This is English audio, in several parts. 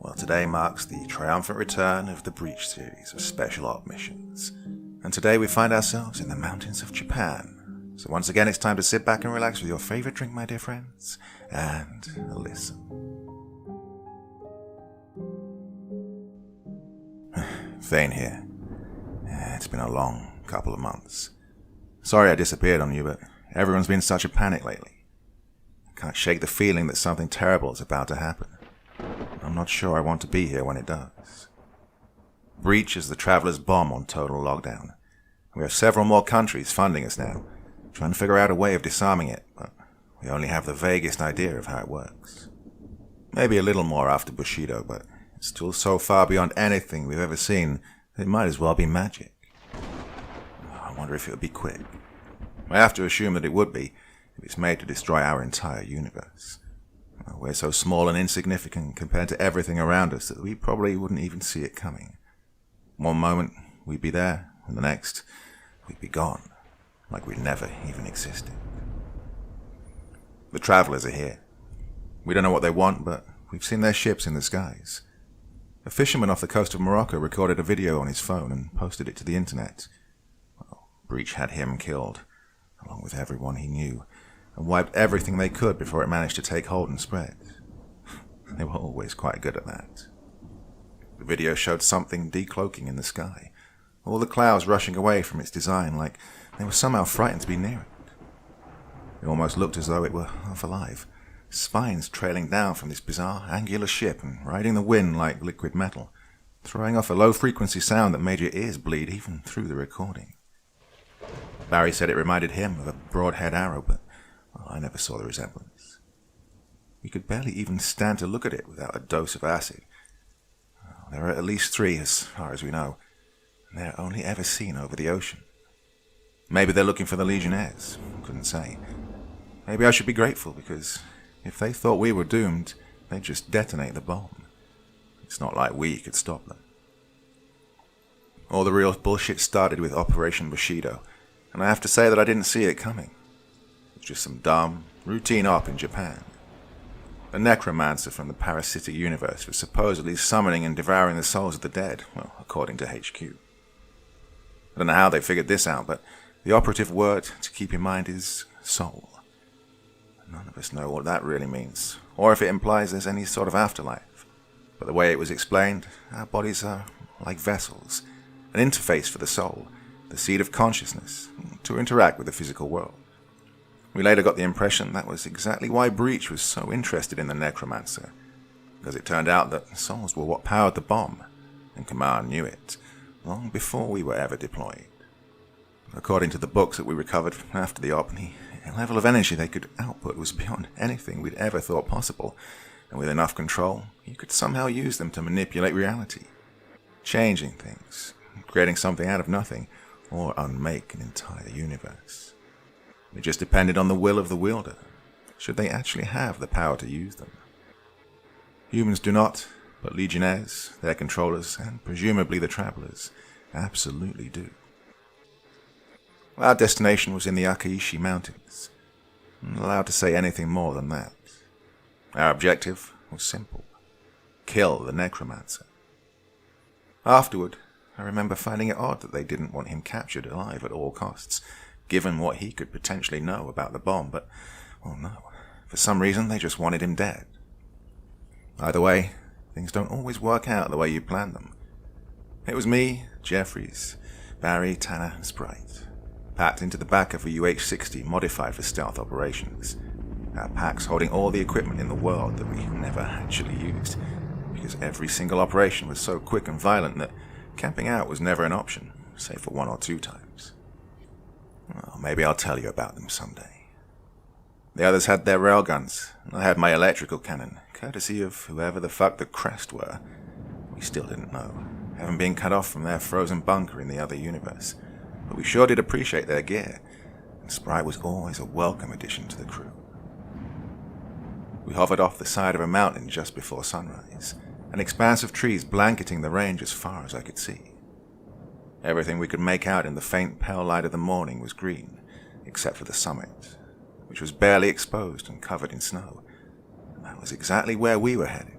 Well, today marks the triumphant return of the Breach series of special op missions. And today we find ourselves in the mountains of Japan. So once again, it's time to sit back and relax with your favorite drink, my dear friends, and listen. Thane here. It's been a long couple of months. Sorry I disappeared on you, but everyone's been in such a panic lately. I can't shake the feeling that something terrible is about to happen. I'm not sure I want to be here when it does. Breach is the Traveler's bomb on total lockdown. We have several more countries funding us now, trying to figure out a way of disarming it, but we only have the vaguest idea of how it works. Maybe a little more after Bushido, but it's still so far beyond anything we've ever seen that it might as well be magic. I wonder if it would be quick. I have to assume that it would be, if it's made to destroy our entire universe. We're so small and insignificant compared to everything around us that we probably wouldn't even see it coming. One moment, we'd be there, and the next, we'd be gone, like we'd never even existed. The Travelers are here. We don't know what they want, but we've seen their ships in the skies. A fisherman off the coast of Morocco recorded a video on his phone and posted it to the internet. Well, Breach had him killed, along with everyone he knew, and wiped everything they could before it managed to take hold and spread. They were always quite good at that. The video showed something decloaking in the sky, all the clouds rushing away from its design like they were somehow frightened to be near it. It almost looked as though it were half alive, spines trailing down from this bizarre angular ship and riding the wind like liquid metal, throwing off a low-frequency sound that made your ears bleed even through the recording. Barry said it reminded him of a broadhead arrow, but I never saw the resemblance. We could barely even stand to look at it without a dose of acid. There are at least 3 as far as we know, and they're only ever seen over the ocean. Maybe they're looking for the Legionnaires, couldn't say. Maybe I should be grateful, because if they thought we were doomed, they'd just detonate the bomb. It's not like we could stop them. All the real bullshit started with Operation Bushido, and I have to say that I didn't see it coming. Just some dumb, routine op in Japan. A necromancer from the parasitic universe was supposedly summoning and devouring the souls of the dead, well, according to HQ. I don't know how they figured this out, but the operative word to keep in mind is soul. None of us know what that really means, or if it implies there's any sort of afterlife. But the way it was explained, our bodies are like vessels, an interface for the soul, the seed of consciousness, to interact with the physical world. We later got the impression that was exactly why Breach was so interested in the necromancer, because it turned out that souls were what powered the bomb, and Command knew it, long before we were ever deployed. According to the books that we recovered after the op, the level of energy they could output was beyond anything we'd ever thought possible, and with enough control, you could somehow use them to manipulate reality, changing things, creating something out of nothing, or unmake an entire universe. It just depended on the will of the wielder, should they actually have the power to use them. Humans do not, but Legionnaires, their controllers, and presumably the Travelers, absolutely do. Our destination was in the Akaishi Mountains. I'm not allowed to say anything more than that. Our objective was simple: kill the necromancer. Afterward, I remember finding it odd that they didn't want him captured alive at all costs, given what he could potentially know about the bomb, but, well, no. For some reason, they just wanted him dead. Either way, things don't always work out the way you planned them. It was me, Jeffries, Barry, Tanner, and Sprite, packed into the back of a UH-60 modified for stealth operations. Our packs holding all the equipment in the world that we never actually used, because every single operation was so quick and violent that camping out was never an option, save for 1 or 2 times. Well, maybe I'll tell you about them someday. The others had their railguns, and I had my electrical cannon, courtesy of whoever the fuck the Crest were. We still didn't know, having been cut off from their frozen bunker in the other universe, but we sure did appreciate their gear, and Sprite was always a welcome addition to the crew. We hovered off the side of a mountain just before sunrise, an expanse of trees blanketing the range as far as I could see. Everything we could make out in the faint pale light of the morning was green, except for the summit, which was barely exposed and covered in snow. And that was exactly where we were headed.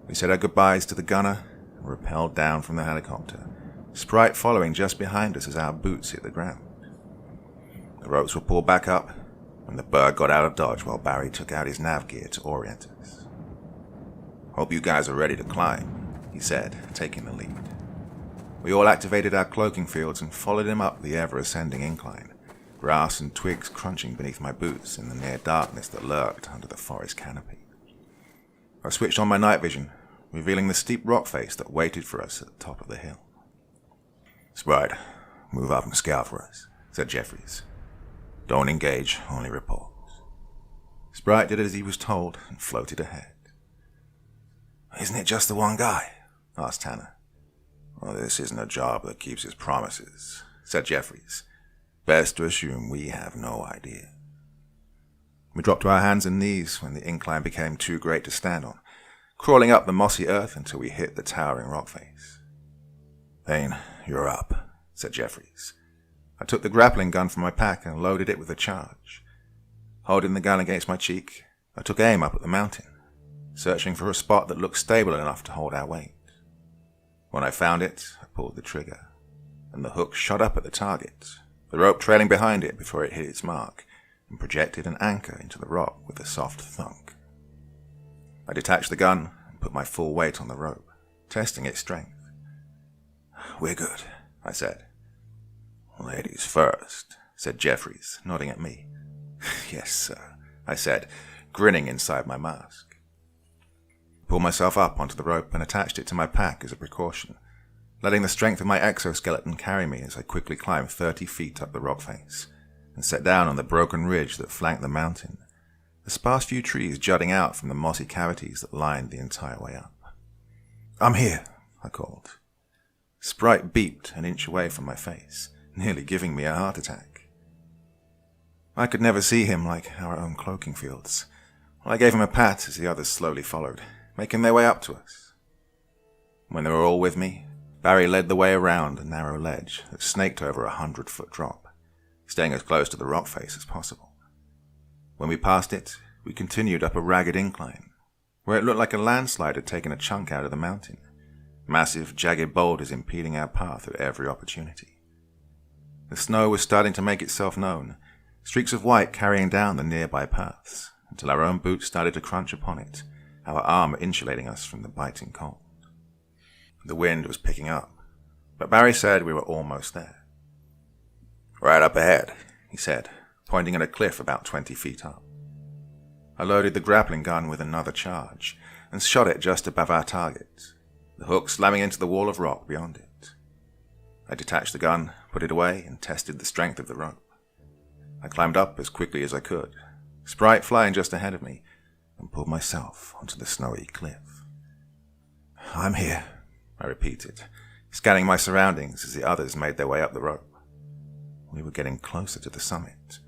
We said our goodbyes to the gunner and rappelled down from the helicopter, Sprite following just behind us as our boots hit the ground. The ropes were pulled back up, and the bird got out of dodge while Barry took out his nav gear to orient us. "Hope you guys are ready to climb," he said, taking the lead. We all activated our cloaking fields and followed him up the ever-ascending incline, grass and twigs crunching beneath my boots in the near darkness that lurked under the forest canopy. I switched on my night vision, revealing the steep rock face that waited for us at the top of the hill. "Sprite, move up and scout for us," said Jeffries. "Don't engage, only report." Sprite did as he was told and floated ahead. "Isn't it just the one guy?" asked Tanner. "Well, this isn't a job that keeps its promises," said Jeffries. "Best to assume we have no idea." We dropped to our hands and knees when the incline became too great to stand on, crawling up the mossy earth until we hit the towering rock face. "Payne, you're up," said Jeffries. I took the grappling gun from my pack and loaded it with a charge. Holding the gun against my cheek, I took aim up at the mountain, searching for a spot that looked stable enough to hold our weight. When I found it, I pulled the trigger, and the hook shot up at the target, the rope trailing behind it before it hit its mark, and projected an anchor into the rock with a soft thunk. I detached the gun and put my full weight on the rope, testing its strength. "We're good," I said. "Ladies first," said Jeffries, nodding at me. "Yes, sir," I said, grinning inside my mask. I pulled myself up onto the rope and attached it to my pack as a precaution, letting the strength of my exoskeleton carry me as I quickly climbed 30 feet up the rock face and set down on the broken ridge that flanked the mountain, the sparse few trees jutting out from the mossy cavities that lined the entire way up. "I'm here," I called. Sprite beeped an inch away from my face, nearly giving me a heart attack. I could never see him like our own cloaking fields. I gave him a pat as the others slowly followed, making their way up to us. When they were all with me, Barry led the way around a narrow ledge that snaked over 100-foot drop, staying as close to the rock face as possible. When we passed it, we continued up a ragged incline, where it looked like a landslide had taken a chunk out of the mountain, massive, jagged boulders impeding our path at every opportunity. The snow was starting to make itself known, streaks of white carrying down the nearby paths, until our own boots started to crunch upon it, our armor insulating us from the biting cold. The wind was picking up, but Barry said we were almost there. "Right up ahead," he said, pointing at a cliff about 20 feet up. I loaded the grappling gun with another charge and shot it just above our target, the hook slamming into the wall of rock beyond it. I detached the gun, put it away, and tested the strength of the rope. I climbed up as quickly as I could, Sprite flying just ahead of me, and pulled myself onto the snowy cliff. "I'm here," I repeated, scanning my surroundings as the others made their way up the rope. We were getting closer to the summit,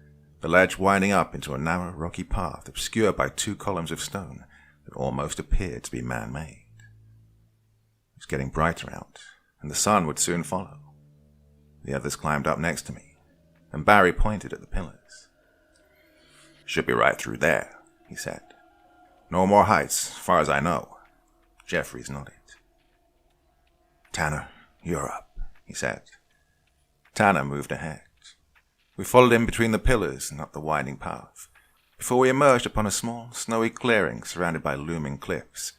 the ledge winding up into a narrow rocky path obscured by 2 columns of stone that almost appeared to be man-made. It was getting brighter out, and the sun would soon follow. The others climbed up next to me, and Barry pointed at the pillars. "Should be right through there," he said. "No more heights, as far as I know." Jeffries nodded. "Tanner, you're up," he said. Tanner moved ahead. We followed him between the pillars and up the winding path, before we emerged upon a small, snowy clearing surrounded by looming cliffs,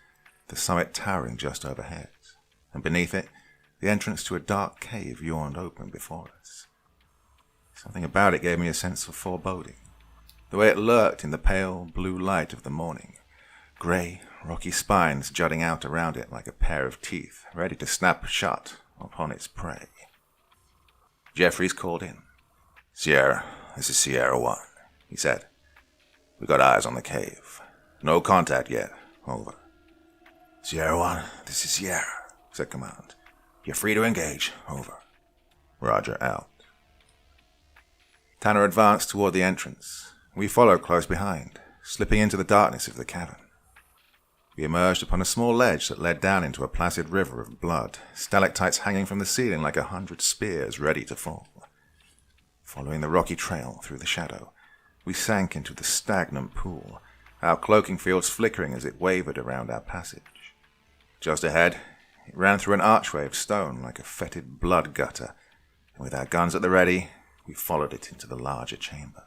the summit towering just overhead, and beneath it, the entrance to a dark cave yawned open before us. Something about it gave me a sense of foreboding, the way it lurked in the pale blue light of the morning, grey, rocky spines jutting out around it like a pair of teeth ready to snap shut upon its prey. Jeffries called in. "Sierra, this is Sierra 1, he said. "We got eyes on the cave. No contact yet. Over." "Sierra 1, this is Sierra," said Command. "You're free to engage. Over." "Roger, out." Tanner advanced toward the entrance. We followed close behind, slipping into the darkness of the cavern. We emerged upon a small ledge that led down into a placid river of blood, stalactites hanging from the ceiling like 100 spears ready to fall. Following the rocky trail through the shadow, we sank into the stagnant pool, our cloaking fields flickering as it wavered around our passage. Just ahead, it ran through an archway of stone like a fetid blood gutter, and with our guns at the ready, we followed it into the larger chamber.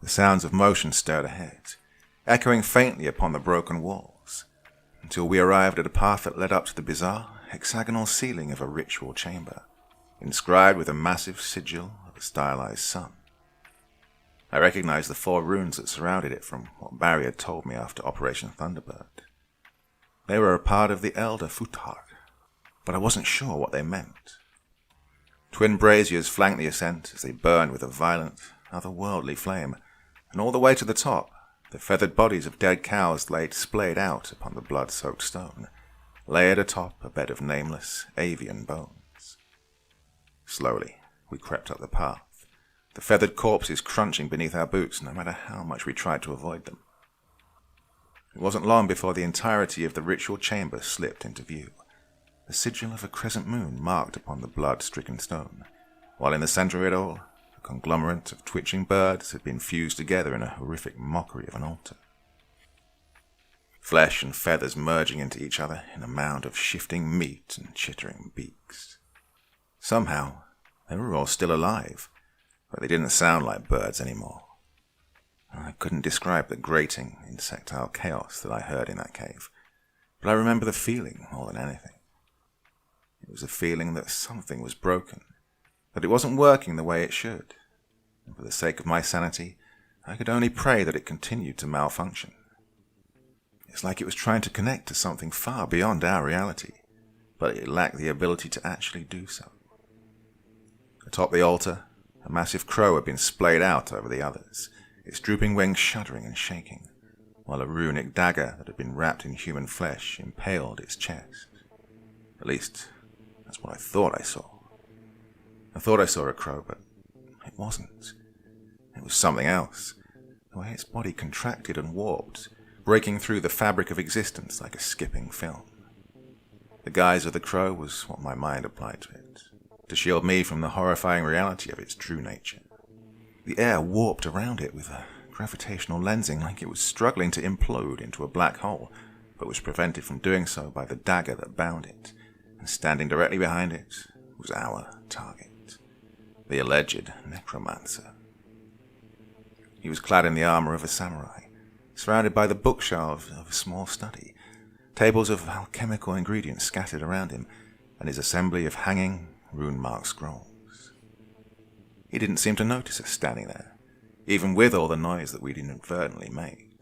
The sounds of motion stirred ahead, echoing faintly upon the broken walls, until we arrived at a path that led up to the bizarre, hexagonal ceiling of a ritual chamber, inscribed with a massive sigil of a stylized sun. I recognized the 4 runes that surrounded it from what Barry had told me after Operation Thunderbird. They were a part of the Elder Futhark, but I wasn't sure what they meant. Twin braziers flanked the ascent as they burned with a violent, otherworldly flame, and all the way to the top, the feathered bodies of dead cows lay splayed out upon the blood-soaked stone, layered atop a bed of nameless, avian bones. Slowly, we crept up the path, the feathered corpses crunching beneath our boots no matter how much we tried to avoid them. It wasn't long before the entirety of the ritual chamber slipped into view. The sigil of a crescent moon marked upon the blood-stricken stone, while in the center of it all, a conglomerate of twitching birds had been fused together in a horrific mockery of an altar. Flesh and feathers merging into each other in a mound of shifting meat and chittering beaks. Somehow, they were all still alive, but they didn't sound like birds anymore. I couldn't describe the grating, insectile chaos that I heard in that cave, but I remember the feeling more than anything. It was a feeling that something was broken, that it wasn't working the way it should, and for the sake of my sanity, I could only pray that it continued to malfunction. It's like it was trying to connect to something far beyond our reality, but it lacked the ability to actually do so. Atop the altar, a massive crow had been splayed out over the others, its drooping wings shuddering and shaking, while a runic dagger that had been wrapped in human flesh impaled its chest. At least, that's what I thought I saw. I thought I saw a crow, but it wasn't. It was something else. The way its body contracted and warped, breaking through the fabric of existence like a skipping film. The guise of the crow was what my mind applied to it, to shield me from the horrifying reality of its true nature. The air warped around it with a gravitational lensing like it was struggling to implode into a black hole, but was prevented from doing so by the dagger that bound it, and standing directly behind it was our target, the alleged necromancer. He was clad in the armor of a samurai, surrounded by the bookshelves of a small study, tables of alchemical ingredients scattered around him, and his assembly of hanging, rune-marked scrolls. He didn't seem to notice us standing there, even with all the noise that we'd inadvertently made.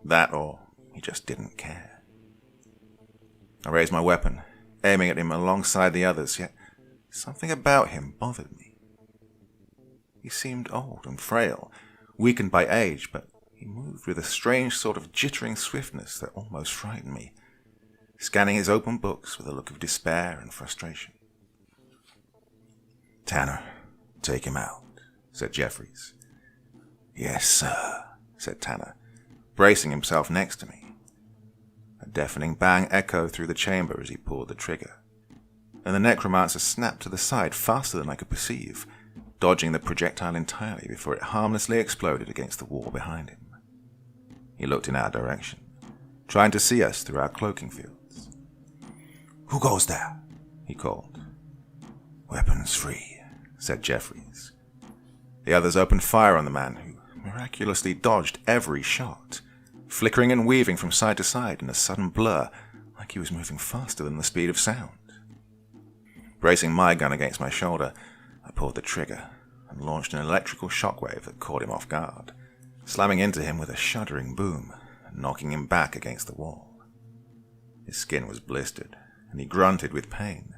That or he just didn't care. I raised my weapon, aiming at him alongside the others, yet something about him bothered me. He seemed old and frail, weakened by age, but he moved with a strange sort of jittering swiftness that almost frightened me, scanning his open books with a look of despair and frustration. "Tanner, take him out," said Jeffries. "Yes, sir," said Tanner, bracing himself next to me. A deafening bang echoed through the chamber as he pulled the trigger, and the necromancer snapped to the side faster than I could perceive, dodging the projectile entirely before it harmlessly exploded against the wall behind him. He looked in our direction, trying to see us through our cloaking fields. "Who goes there?" he called. "Weapons free," said Jeffries. The others opened fire on the man, who miraculously dodged every shot, flickering and weaving from side to side in a sudden blur, like he was moving faster than the speed of sound. Bracing my gun against my shoulder, I pulled the trigger and launched an electrical shockwave that caught him off guard, slamming into him with a shuddering boom and knocking him back against the wall. His skin was blistered, and he grunted with pain,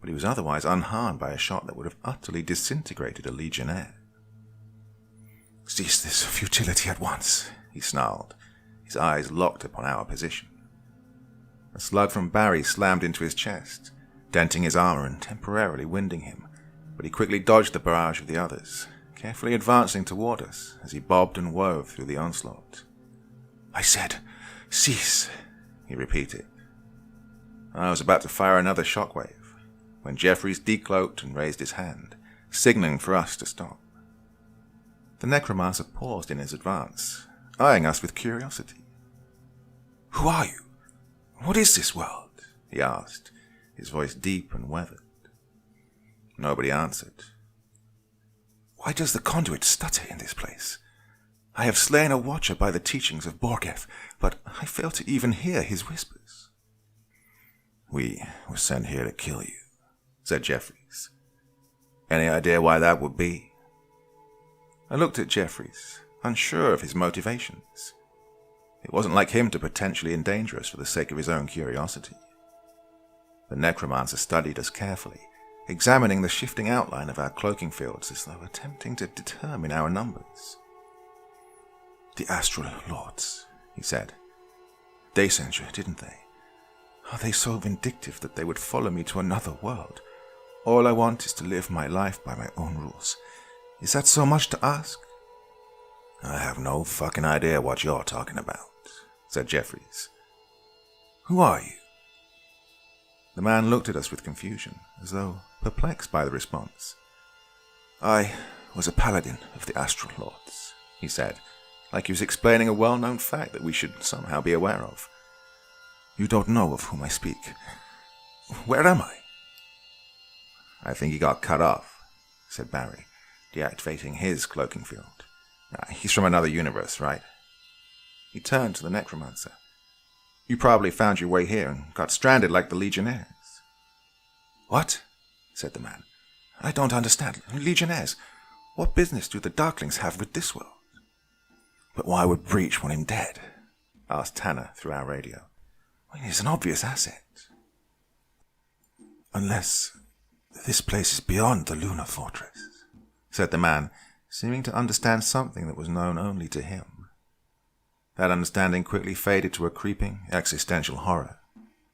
but he was otherwise unharmed by a shot that would have utterly disintegrated a legionnaire. "Cease this futility at once," he snarled, his eyes locked upon our position. A slug from Barry slammed into his chest, denting his armor and temporarily winding him, but he quickly dodged the barrage of the others, carefully advancing toward us as he bobbed and wove through the onslaught. "I said, cease," he repeated. I was about to fire another shockwave, when Jeffries decloaked and raised his hand, signaling for us to stop. The necromancer paused in his advance, eyeing us with curiosity. "Who are you? "What is this world?" he asked, his voice deep and weathered. Nobody answered. "Why does the conduit stutter in this place? I have slain a watcher by the teachings of Borgeth, but I fail to even hear his whispers." "We were sent here to kill you," said Jeffries. "Any idea why that would be?" I looked at Jeffries, unsure of his motivations. It wasn't like him to potentially endanger us for the sake of his own curiosity. The necromancer studied us carefully, examining the shifting outline of our cloaking fields as though attempting to determine our numbers. "The Astral Lords," he said. "They sent you, didn't they? Are they so vindictive that they would follow me to another world? All I want is to live my life by my own rules. Is that so much to ask?" "I have no fucking idea what you're talking about," said Jeffries. "Who are you?" The man looked at us with confusion, as though perplexed by the response. "I was a paladin of the Astral Lords," he said, like he was explaining a well-known fact that we should somehow be aware of. "You don't know of whom I speak. Where am I?" "I think he got cut off," said Barry, deactivating his cloaking field. "He's from another universe, right?" He turned to the necromancer. "You probably found your way here and got stranded like the Legionnaires." "What?" said the man. "I don't understand. Legionnaires? What business do the Darklings have with this world?" "But why would Breach want him dead?" asked Tanner through our radio. "He's an obvious asset." "Unless this place is beyond the Lunar Fortress," said the man, seeming to understand something that was known only to him. That understanding quickly faded to a creeping, existential horror,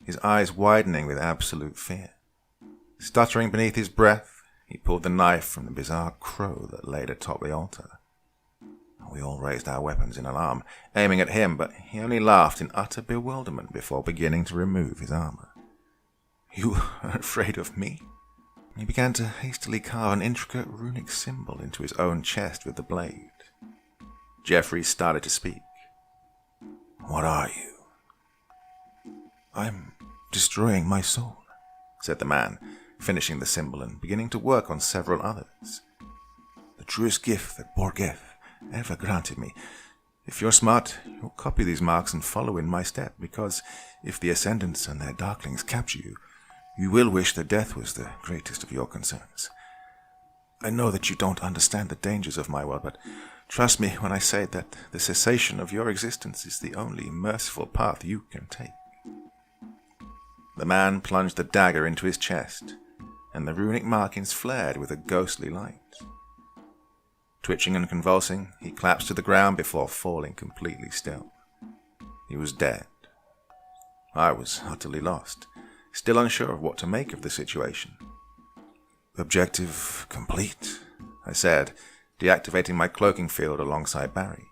his eyes widening with absolute fear. Stuttering beneath his breath, he pulled the knife from the bizarre crow that laid atop the altar. We all raised our weapons in alarm, aiming at him, but he only laughed in utter bewilderment before beginning to remove his armor. "You are afraid of me?" He began to hastily carve an intricate runic symbol into his own chest with the blade. Jeffries started to speak. "What are you?" "I'm destroying my soul," said the man, finishing the symbol and beginning to work on several others. "The truest gift that Borgeth ever granted me. If you're smart, you'll copy these marks and follow in my step, because if the Ascendants and their Darklings capture you, you will wish that death was the greatest of your concerns. I know that you don't understand the dangers of my world, but trust me when I say that the cessation of your existence is the only merciful path you can take." The man plunged the dagger into his chest, and the runic markings flared with a ghostly light. Twitching and convulsing, he collapsed to the ground before falling completely still. He was dead. I was utterly lost, still unsure of what to make of the situation. "Objective complete," I said, deactivating my cloaking field alongside Barry.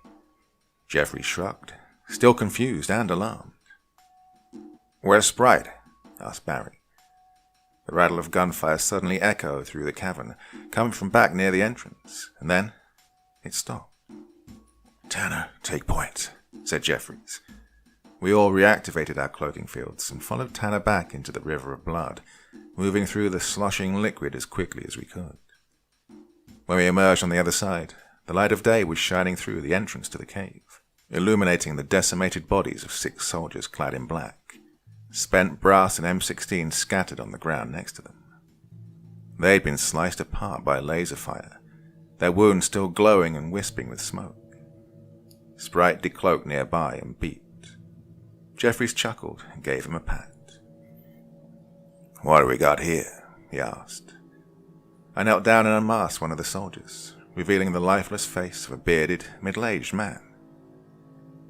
Jeffrey shrugged, still confused and alarmed. "Where's Sprite?" asked Barry. The rattle of gunfire suddenly echoed through the cavern, coming from back near the entrance, and then it stopped. "Tanner, take point," said Jeffries. We all reactivated our cloaking fields and followed Tanner back into the river of blood, moving through the sloshing liquid as quickly as we could. When we emerged on the other side, the light of day was shining through the entrance to the cave, illuminating the decimated bodies of 6 soldiers clad in black, spent brass and M16 scattered on the ground next to them. They had been sliced apart by laser fire, their wounds still glowing and wisping with smoke. Sprite decloaked nearby and beeped. Jeffries chuckled and gave him a pat. "What do we got here?" he asked. I knelt down and unmasked one of the soldiers, revealing the lifeless face of a bearded, middle-aged man.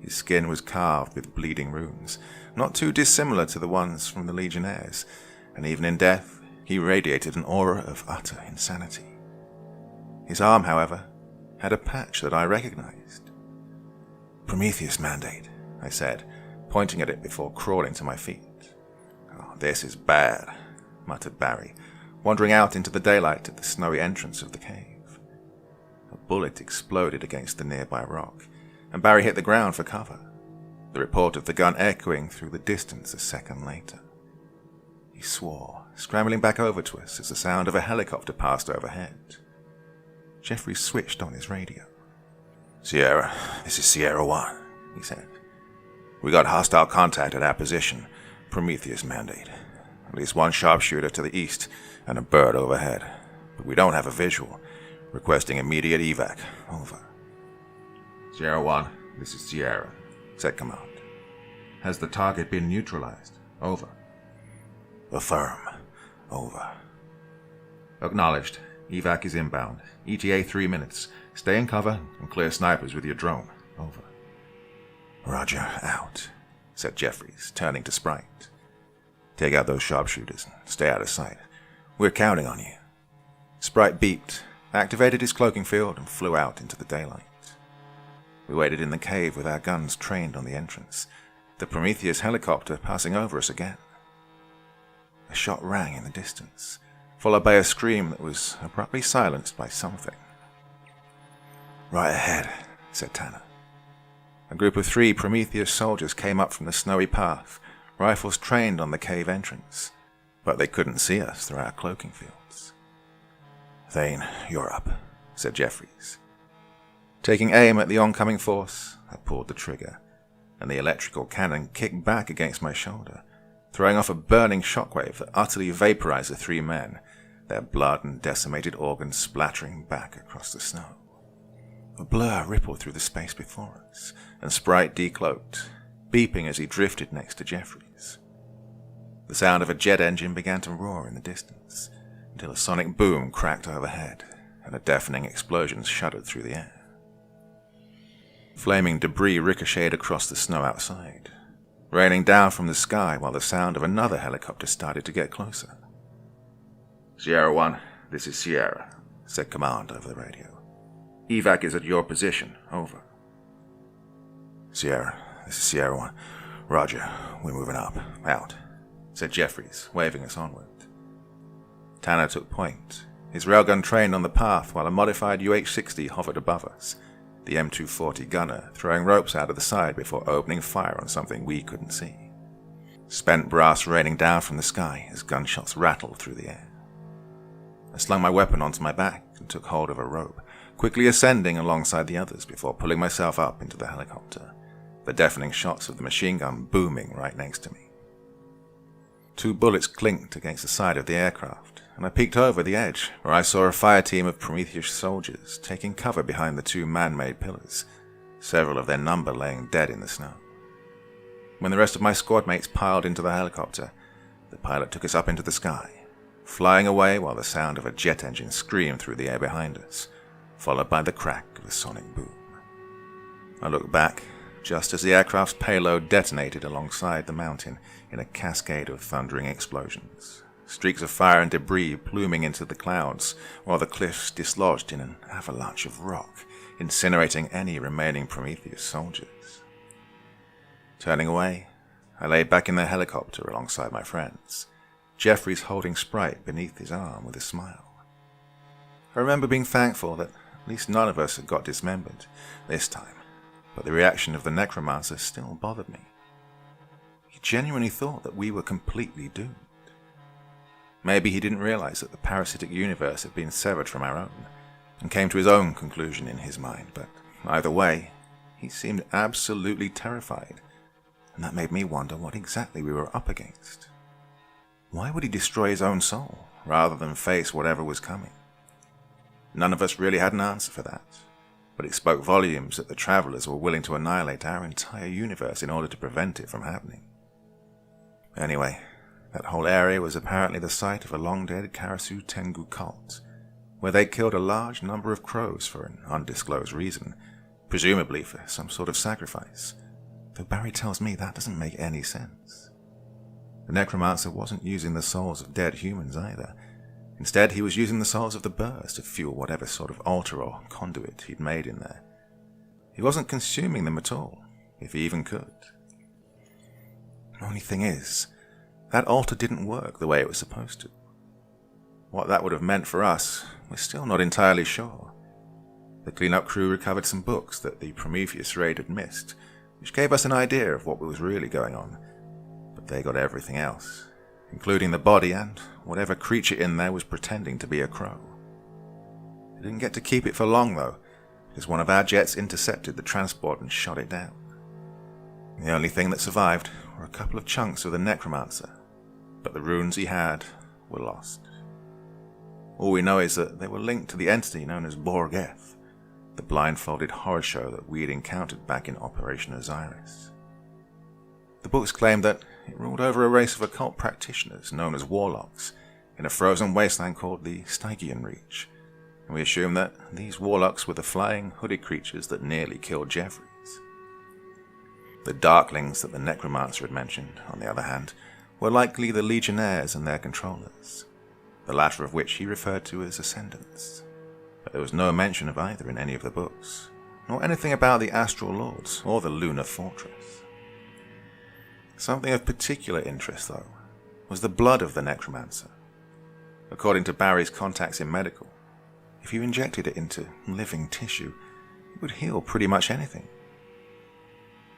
His skin was carved with bleeding runes, not too dissimilar to the ones from the Legionnaires, and even in death, he radiated an aura of utter insanity. His arm, however, had a patch that I recognized. "Prometheus Mandate," I said, pointing at it before crawling to my feet. "Oh, this is bad," muttered Barry, wandering out into the daylight at the snowy entrance of the cave. A bullet exploded against the nearby rock, and Barry hit the ground for cover. the report of the gun echoing through the distance a second later. He swore, scrambling back over to us as the sound of a helicopter passed overhead. Jeffrey switched on his radio. "Sierra, this is Sierra 1, he said. "We got hostile contact at our position, Prometheus mandate. At least one sharpshooter to the east and a bird overhead. But we don't have a visual. Requesting immediate evac. Over." "Sierra 1, this is Sierra," said Command. "Has the target been neutralized? Over." "Affirm. Over." "Acknowledged. Evac is inbound. ETA 3 minutes. Stay in cover and clear snipers with your drone. Over." "Roger, out," said Jeffries, turning to Sprite. "Take out those sharpshooters and stay out of sight. We're counting on you." Sprite beeped, activated his cloaking field, and flew out into the daylight. We waited in the cave with our guns trained on the entrance, the Prometheus helicopter passing over us again. A shot rang in the distance, followed by a scream that was abruptly silenced by something. "Right ahead," said Tanner. A group of 3 Prometheus soldiers came up from the snowy path, rifles trained on the cave entrance, but they couldn't see us through our cloaking fields. "Thane, you're up," said Jeffries. Taking aim at the oncoming force, I pulled the trigger, and the electrical cannon kicked back against my shoulder, throwing off a burning shockwave that utterly vaporized the 3 men, their blood and decimated organs splattering back across the snow. A blur rippled through the space before us, and Sprite decloaked, beeping as he drifted next to Jeffries. The sound of a jet engine began to roar in the distance, until a sonic boom cracked overhead, and a deafening explosion shuddered through the air. Flaming debris ricocheted across the snow outside, raining down from the sky while the sound of another helicopter started to get closer. "Sierra 1, this is Sierra," said Command over the radio. "Evac is at your position. Over." "Sierra, this is Sierra 1. Roger, we're moving up. Out," said Jeffries, waving us onward. Tanner took point, his railgun trained on the path while a modified UH-60 hovered above us, the M240 gunner throwing ropes out of the side before opening fire on something we couldn't see. Spent brass raining down from the sky as gunshots rattled through the air. I slung my weapon onto my back and took hold of a rope, quickly ascending alongside the others before pulling myself up into the helicopter, the deafening shots of the machine gun booming right next to me. 2 bullets clinked against the side of the aircraft, and I peeked over the edge, where I saw a fire team of Prometheus soldiers taking cover behind the 2 man-made pillars, several of their number laying dead in the snow. When the rest of my squad mates piled into the helicopter, the pilot took us up into the sky, flying away while the sound of a jet engine screamed through the air behind us, followed by the crack of a sonic boom. I looked back, just as the aircraft's payload detonated alongside the mountain in a cascade of thundering explosions, streaks of fire and debris pluming into the clouds, while the cliffs dislodged in an avalanche of rock, incinerating any remaining Prometheus soldiers. Turning away, I lay back in the helicopter alongside my friends, Jeffries holding Sprite beneath his arm with a smile. I remember being thankful that at least none of us had got dismembered this time, but the reaction of the necromancer still bothered me. He genuinely thought that we were completely doomed. Maybe he didn't realize that the parasitic universe had been severed from our own, and came to his own conclusion in his mind, but either way, he seemed absolutely terrified, and that made me wonder what exactly we were up against. Why would he destroy his own soul, rather than face whatever was coming? None of us really had an answer for that, but it spoke volumes that the travelers were willing to annihilate our entire universe in order to prevent it from happening. Anyway, that whole area was apparently the site of a long-dead Karasu Tengu cult, where they killed a large number of crows for an undisclosed reason, presumably for some sort of sacrifice, though Barry tells me that doesn't make any sense. The necromancer wasn't using the souls of dead humans either. Instead, he was using the souls of the birds to fuel whatever sort of altar or conduit he'd made in there. He wasn't consuming them at all, if he even could. The only thing is, that altar didn't work the way it was supposed to. What that would have meant for us, we're still not entirely sure. The cleanup crew recovered some books that the Prometheus raid had missed, which gave us an idea of what was really going on, but they got everything else, including the body and whatever creature in there was pretending to be a crow. They didn't get to keep it for long, though, because one of our jets intercepted the transport and shot it down. The only thing that survived were a couple of chunks of the necromancer, but the runes he had were lost. All we know is that they were linked to the entity known as Borgeth, the blindfolded horror show that we had encountered back in Operation Osiris. The books claimed that it ruled over a race of occult practitioners known as warlocks in a frozen wasteland called the Stygian Reach, and we assume that these warlocks were the flying, hooded creatures that nearly killed Jeffries. The Darklings that the necromancer had mentioned, on the other hand, were likely the Legionnaires and their controllers, the latter of which he referred to as Ascendants. But there was no mention of either in any of the books, nor anything about the Astral Lords or the Lunar Fortress. Something of particular interest, though, was the blood of the necromancer. According to Barry's contacts in medical, if you injected it into living tissue, it would heal pretty much anything.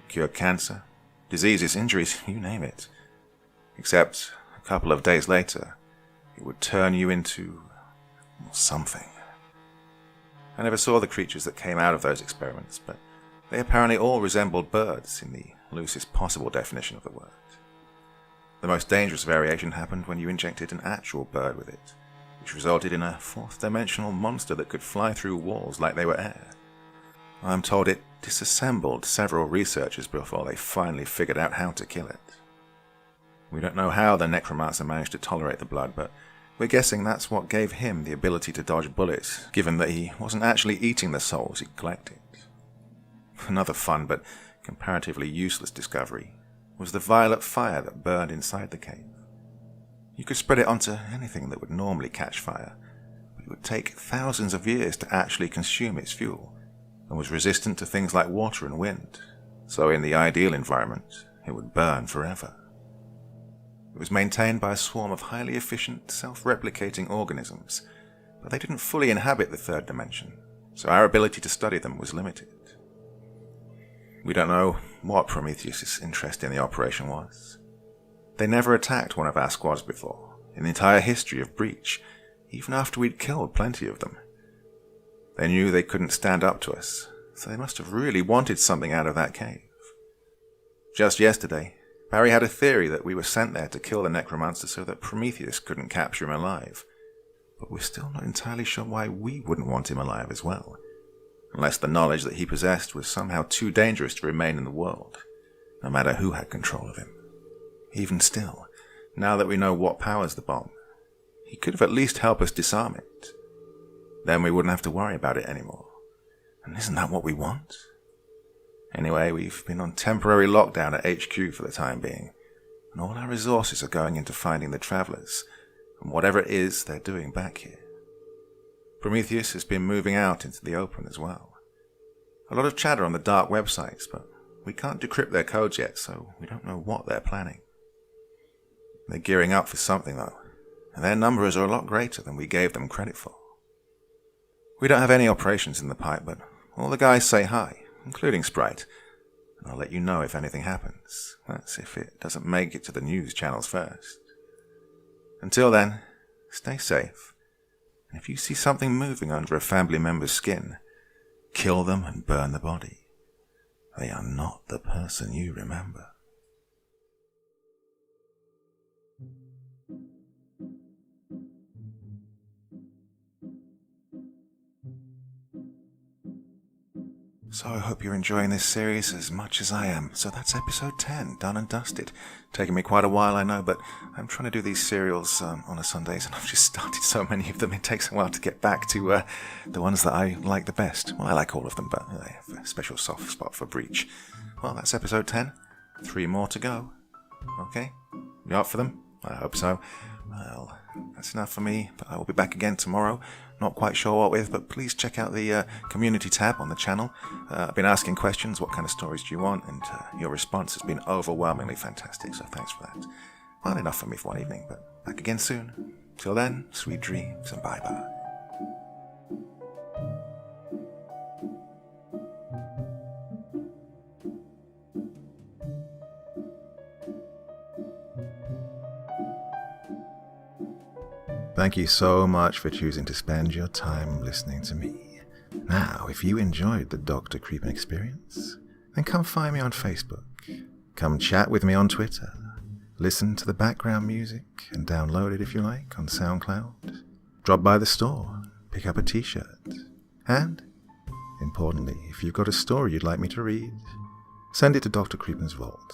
Cure cancer, diseases, injuries, you name it. Except a couple of days later, it would turn you into something. I never saw the creatures that came out of those experiments, but they apparently all resembled birds in the loosest possible definition of the word. The most dangerous variation happened when you injected an actual bird with it, which resulted in a fourth-dimensional monster that could fly through walls like they were air. I'm told it disassembled several researchers before they finally figured out how to kill it. We don't know how the necromancer managed to tolerate the blood, but we're guessing that's what gave him the ability to dodge bullets, given that he wasn't actually eating the souls he collected. Another fun but comparatively useless discovery was the violet fire that burned inside the cave. You could spread it onto anything that would normally catch fire, but it would take thousands of years to actually consume its fuel, and was resistant to things like water and wind, so in the ideal environment, it would burn forever. It was maintained by a swarm of highly efficient, self-replicating organisms, but they didn't fully inhabit the third dimension, so our ability to study them was limited. We don't know what Prometheus' interest in the operation was. They never attacked one of our squads before, in the entire history of Breach, even after we'd killed plenty of them. They knew they couldn't stand up to us, so they must have really wanted something out of that cave. Just yesterday, Barry had a theory that we were sent there to kill the necromancer so that Prometheus couldn't capture him alive, but we're still not entirely sure why we wouldn't want him alive as well, unless the knowledge that he possessed was somehow too dangerous to remain in the world, no matter who had control of him. Even still, now that we know what powers the bomb, he could have at least helped us disarm it. Then we wouldn't have to worry about it anymore. And isn't that what we want? Anyway, we've been on temporary lockdown at HQ for the time being, and all our resources are going into finding the travelers, and whatever it is they're doing back here. Prometheus has been moving out into the open as well. A lot of chatter on the dark websites, but we can't decrypt their codes yet, so we don't know what they're planning. They're gearing up for something, though, and their numbers are a lot greater than we gave them credit for. We don't have any operations in the pipe, but all the guys say hi, including Sprite, and I'll let you know if anything happens. That's if it doesn't make it to the news channels first. Until then, stay safe, and if you see something moving under a family member's skin, kill them and burn the body. They are not the person you remember. So I hope you're enjoying this series as much as I am. So that's episode 10, done and dusted. Taking me quite a while, I know, but I'm trying to do these serials on a Sundays, and I've just started so many of them. It takes a while to get back to the ones that I like the best. Well, I like all of them, but I have a special soft spot for Breach. Well, that's episode 10. 3 more to go. Okay? You up for them? I hope so. Well, that's enough for me, but I will be back again tomorrow. Not quite sure what with, but please check out the community tab on the channel. I've been asking questions, what kind of stories do you want, and your response has been overwhelmingly fantastic, so thanks for that. Well, enough for me for one evening, but back again soon. Till then, sweet dreams and bye-bye. Thank you so much for choosing to spend your time listening to me. Now, if you enjoyed the Dr. Creepen experience, then come find me on Facebook. Come chat with me on Twitter. Listen to the background music and download it if you like on SoundCloud. Drop by the store, pick up a t-shirt. And, importantly, if you've got a story you'd like me to read, send it to Dr. Creepen's Vault,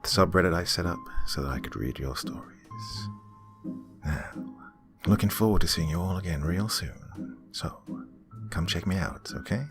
the subreddit I set up so that I could read your stories. Now, looking forward to seeing you all again real soon. So, come check me out, okay?